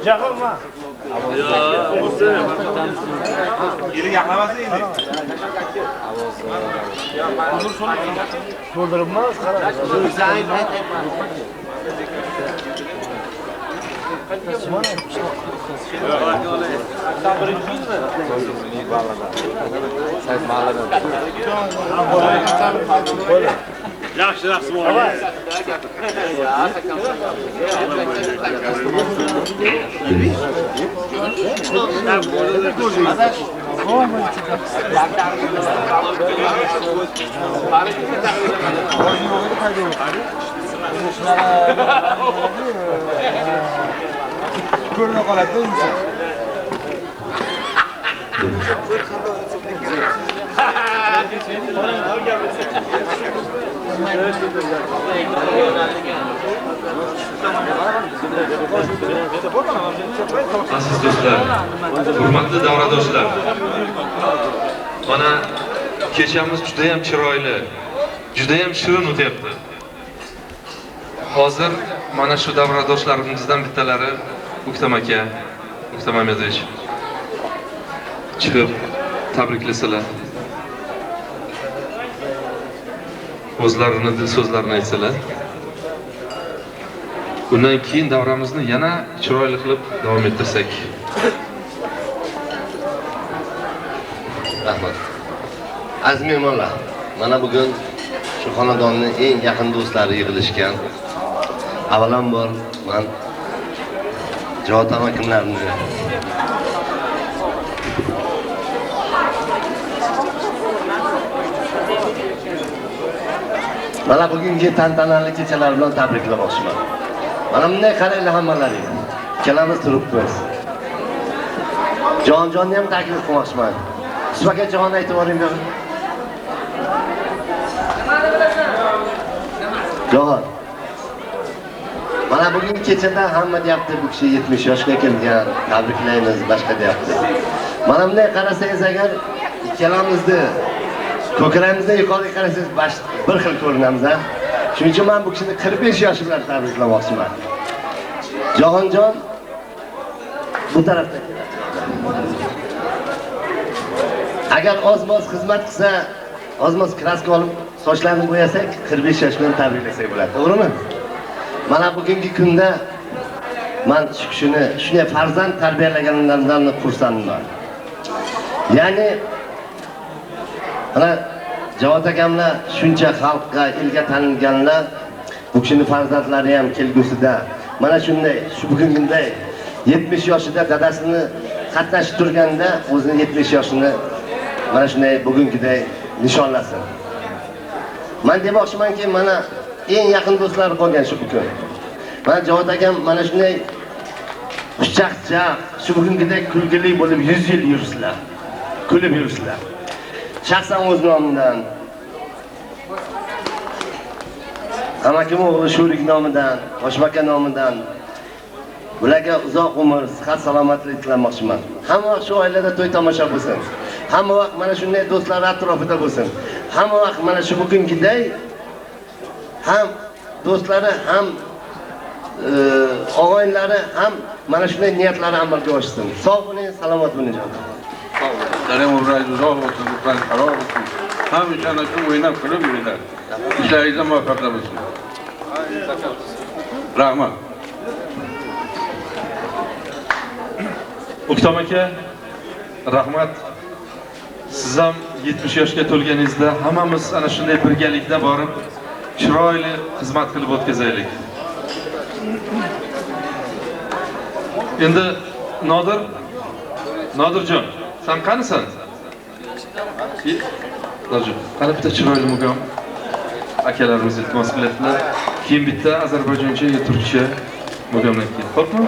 Jag'ilma. Yeri yaqlamasın endi. To'ldiribmiz, qara. Yaxshi, rahmat. Ko'rina qoladi inson. Aziz do'stlar, hurmatli davradoshlar. Mana kechamiz juda ham chiroyli, juda ham shirin o'tyapti. Hozir mana shu davradoshlarimizdan bittalari O'ktam aka, O'ktam Mamedovich chiqib tabriklasalar. O'zlarini dil so'zlarini aytsalar. Bundan keyin davramizni yana chiroyli qilib davom ettirsak. Rahmat. Aziz mehmonlar, mana bugun shu xonadonning eng yaqin do'stlari yig'ilishgan. Avvalambor men Javob akamlarni mana bugungi tantanali kechalar bilan tabriklamoqchiman. Mana bunday qaranglar hammalaring. Ikkalamiz turibmiz. Jonni ham taklif qilmoqchiman. Sizga jon aytib yuboring bir. Jon. Mana bugun kechada hamma deyapti, bu kishi 70 yoshga kelgan, tabriklaymiz, boshqa deyapti. Mana bunday qarasangiz agar ikkalamizni ko'kramizda yuqoriga qarasangiz bir xil ko'rinamiz ha. Shuning uchun men bu kishini 45 yoshi bilan tabriklamoqchiman. Jahonjon bu tarafda keladi. Agar ozmoz xizmat qilsa, ozmoz kraska olib sochlarni bo'yasak 45 yosh bilan tabriklasak bo'ladi, to'g'rimi? Mana bugungi kunda men shunday farzand tarbiyalaganlarimdan xursandman. Ya'ni mana Javod akamlar shuncha xalqqa elga tanilganlar, bu kishining farzandlari ham kelgusida mana shunday shu bugungiday 70 yoshida dadasini qatnashib turganda o'zini 70 yoshini mana shunday bugungiday nishonlasin. Men demoqchimanki, mana eng yaqin do'stlar qolgan shu bugun. Mana Javod akam mana shunday xushchaqchaq, shu bugungidek kulgili bo'lib 100 yil yursizlar. Kulib yursizlar. Shaxsan o'z nomidan, amakim o'g'li Shurik nomidan, Toshmaka nomidan ularga uzoq umr, sihat, salomatlik tilamoqchiman. Hamma vaqt shu oilada to'y tomosha bo'lsin. Hamma vaqt mana shunday do'stlar atrofida bo'lsin. Hamma vaqt mana shu bugungiday ham do'stlari, ham og'aynilari ham mana shunday niyatlari amalga oshsin. Sog' bo'ling, salomat bo'ling jonim. Dalam umringiz uzoq bo'lsin, ruhdan qaroq bo'lsin. Hamisha ana shu o'ynab kulib yuringlar. Ishlaringizda muvaffaqiyat bo'lsin. Rahmat. O'ktam aka, rahmat. Siz ham 70 yoshga to'lganingizda hammamiz ana shunday birgalikda borib, chiroyli xizmat qilib o'tkazaylik. Endi Nodirjon, sen qanisan? Nodirjon, qani bitta chiroyli mugam akalarimiz iltimos qilyaptilar. Keyin bitta ozarbayjoncha yo turkcha mugamdan keyin. Xo'pmi?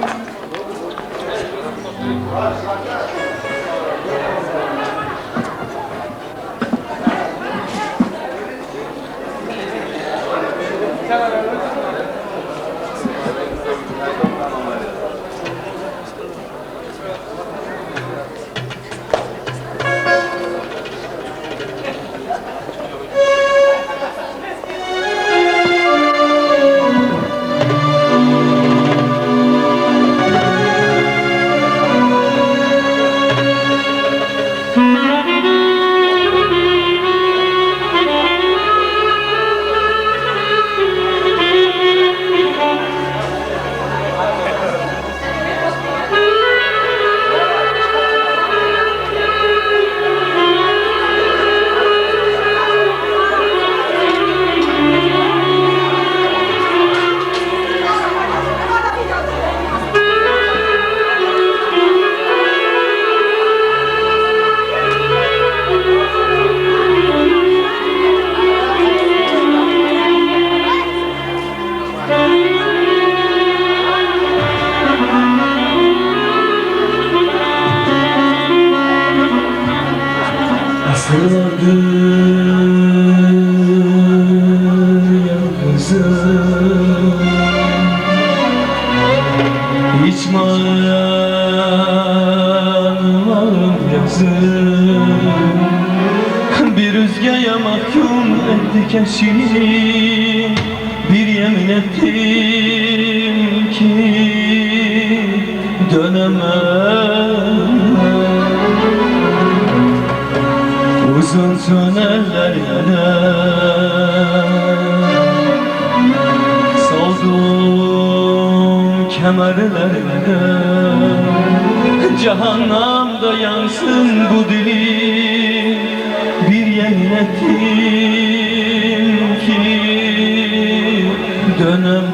Bir rüzgâya mahkum etti keşif. Bir yemin ettim ki dönemem. Uzun tünellerine soldum kemerlerine. Cehennamda yansın bu dilim. Bir yemin ettim ki dönemem.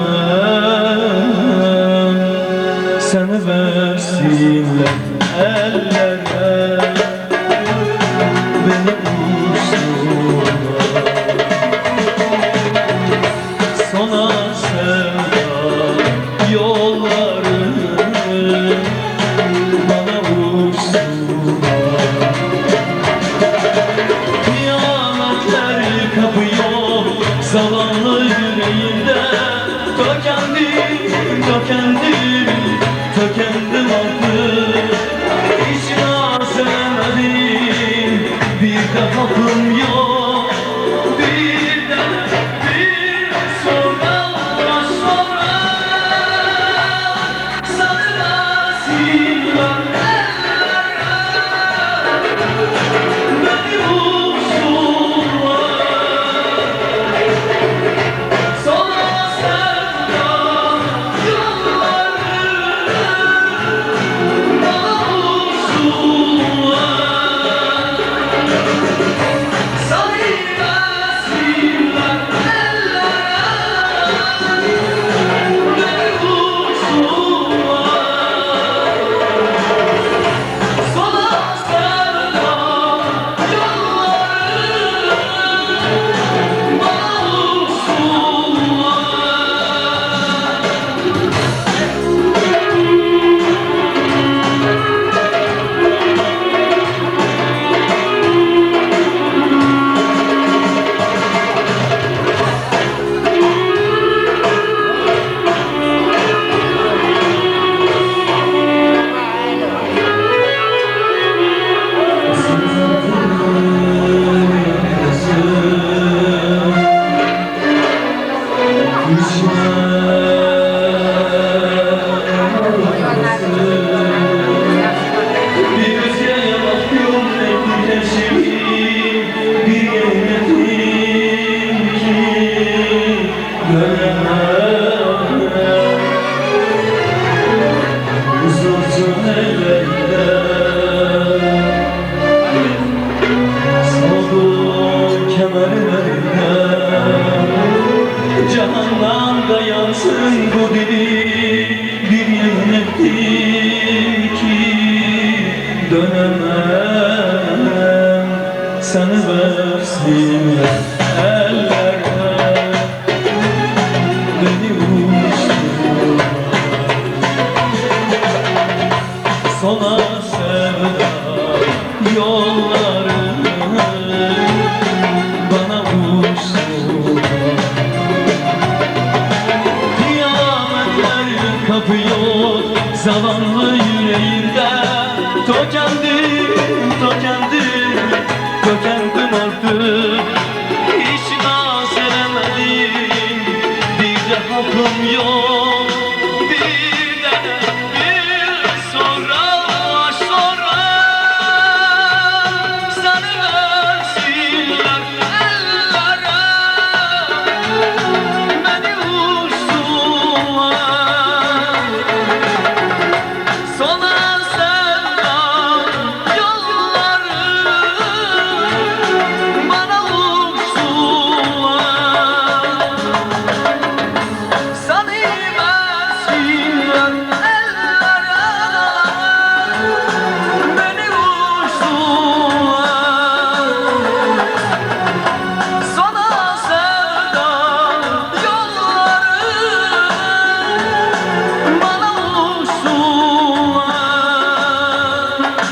Seni versinler ellere, beni bulsunlar. Sona sevda yolları bana vursunlar. yalanlı yüreğimde Tökendim artık Hiç naz edemedim Bir de hakkım yok Bir de bir sonra Seni versinler ellere Beni vursunlar Sona sevda yolları Bana vursunlar Seni versinler ellere Beni vursunlar Sona sevda yolları Bana vursunlar Seni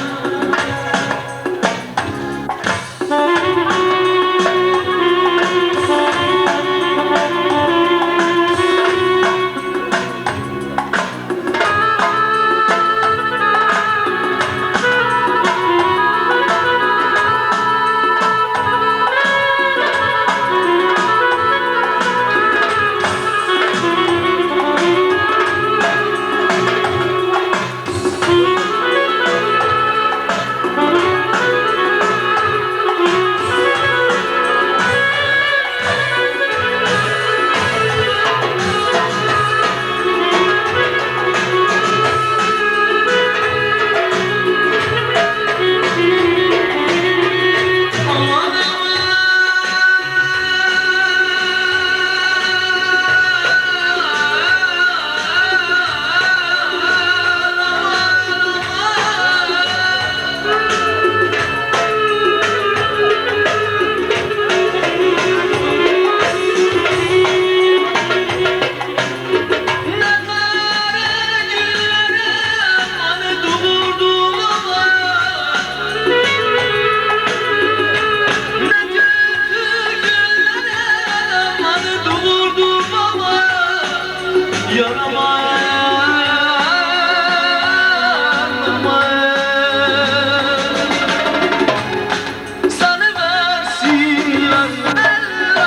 versinler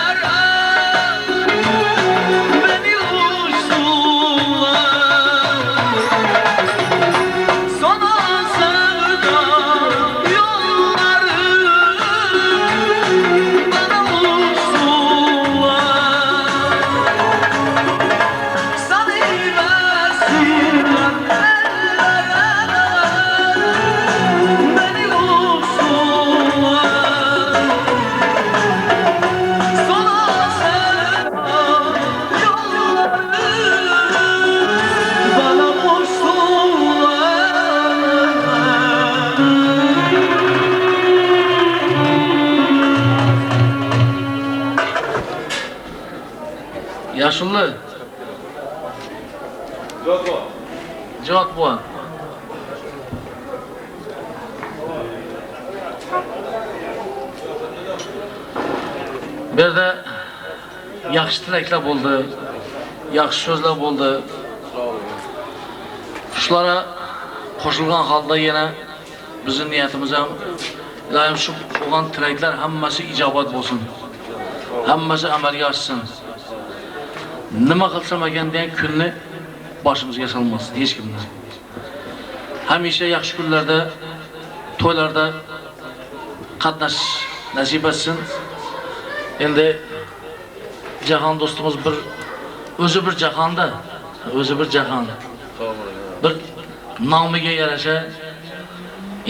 ellere Beni vursunlar Sana sevda yolları Bana vursunlar Seni versinler ellere Beni vursunlar Sana sevda yolları Bana vursunlar Yaşıllı Cevap bu. Bir de yaxshi tilaklar bo'ldi, yaxshi so'zlar bo'ldi. Shulara qo'shilgan holda yana bizning niyatimiz ham iloyim shu bo'lgan tilaklar hammasi ijobat bo'lsin. Hammasi amalga oshsin. Nima qilsam ekan degan kunni boshimizga solmasın hech kimni. Hamisha yaxshi kunlarda, to'ylarda qatnash nasib etsin. Endi jahon do'stimiz o'zi bir jahonda, bir nomiga yarasha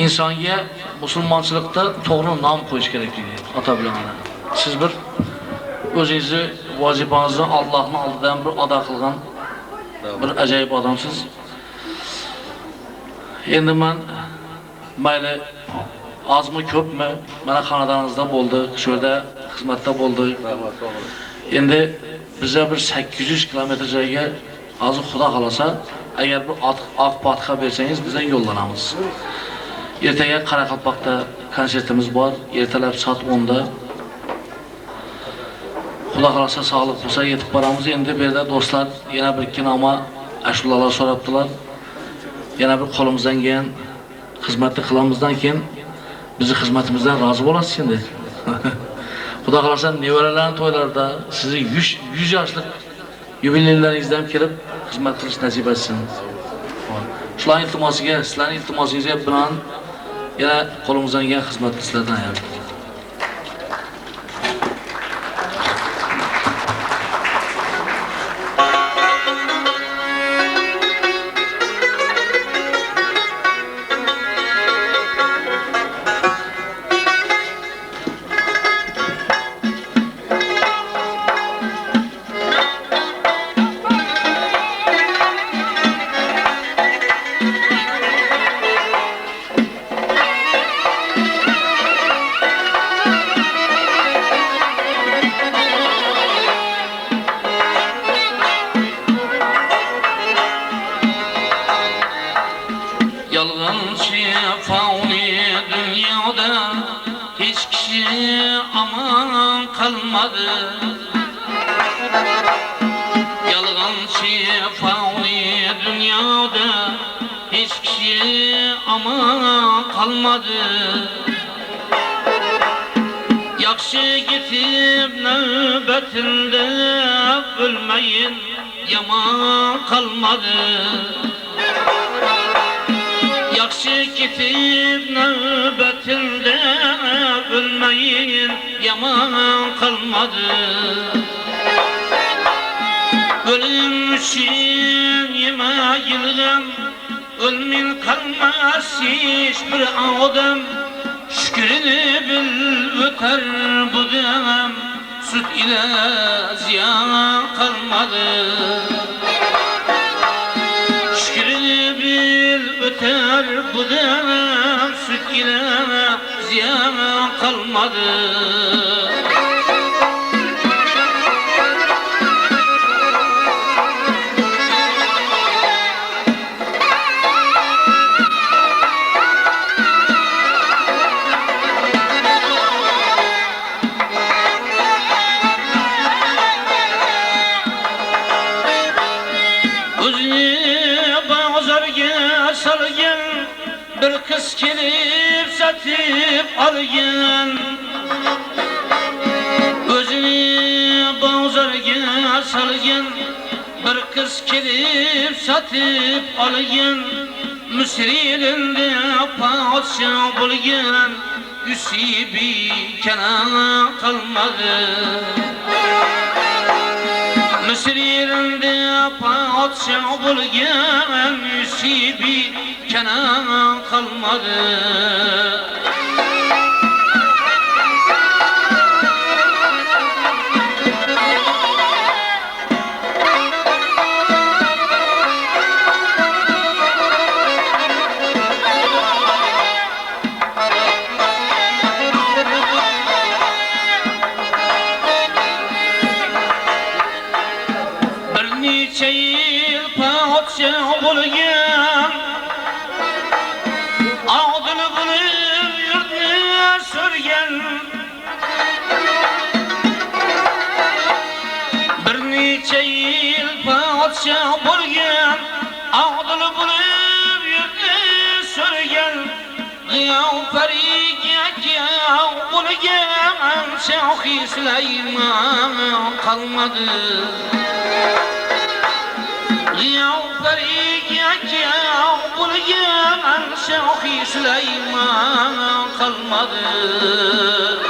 insonga musulmonchilikda to'g'ri nom qo'yish kerakligi ota bilan ona. Siz bir o'zingizni vazifangizni Allohning oldidan bir ado qilgan bir ajoyib odamsiz. Endi men mayli azmi ko'pmi, mana xonadoningizda bo'ldi, shu yerda xizmatda bo'ldi. Endi bizga bir 800 kilometr joyga hozir Xudo xolasa, agar bir oq patka bersangiz bizga yo'llanamiz. Ertaga Qoraqalpoqda konsertimiz bor, ertalab soat 10 da. Xudo xolasa sog'lik bo'lsa yetib boramiz. Endi bu yerda do'stlar yana bir ikki noma ashulalar so'rabdilar. yana bir qo'limizdan kelgan xizmatni qilamizdan keyin bizni xizmatimizdan rozi bo'lasiz endi. Xudo xolasa nevaralarning to'ylarida sizni 100 yoshlik yubileylaringizdan kelib xizmat qilish nasib etsin. Shularning iltimosiga, sizlarning iltimosingizga bilan yana qo'limizdan kelgan xizmatni sizlardan ayiraman. Yalğançı fauni dünyada hiç kişi aman kalmadı. Yalğançı fauni dünyada hiç kişi aman kalmadı. Yakşı gitip nöbetinde ölmeyin yaman kalmadı. Yakşı gitip nöbetinde ölmeyin yaman kalmadı. Ölüm için yemeğilgem ölmeyin kalmaz hiçbir adam. Şükürünü bil öter bu dem süt ile ziyan kalmadı. Şükürünü bil öter bu dem süt ile ziyan kalmadı. Bir kız gelip satıp algen Özünü bağzarga salgen Bir kız gelip satıp algen Müsirinde padişah bulgen Üsibi kenan kalmadı Müsirinde padişah bulgen Üsibi kenan kalmadı. Bir neçe yıl padişah bulgen Ağdını bulup yurdunu sürgen Bir neçe yıl padişah bulgen Ağdını bulup yurdunu sürgen Gıyav Ferik'e gıyav bulgen Şahı Süleyman kalmadı Gıyav Ferik'e gıyav bulgen Şahı Süleyman kalmadı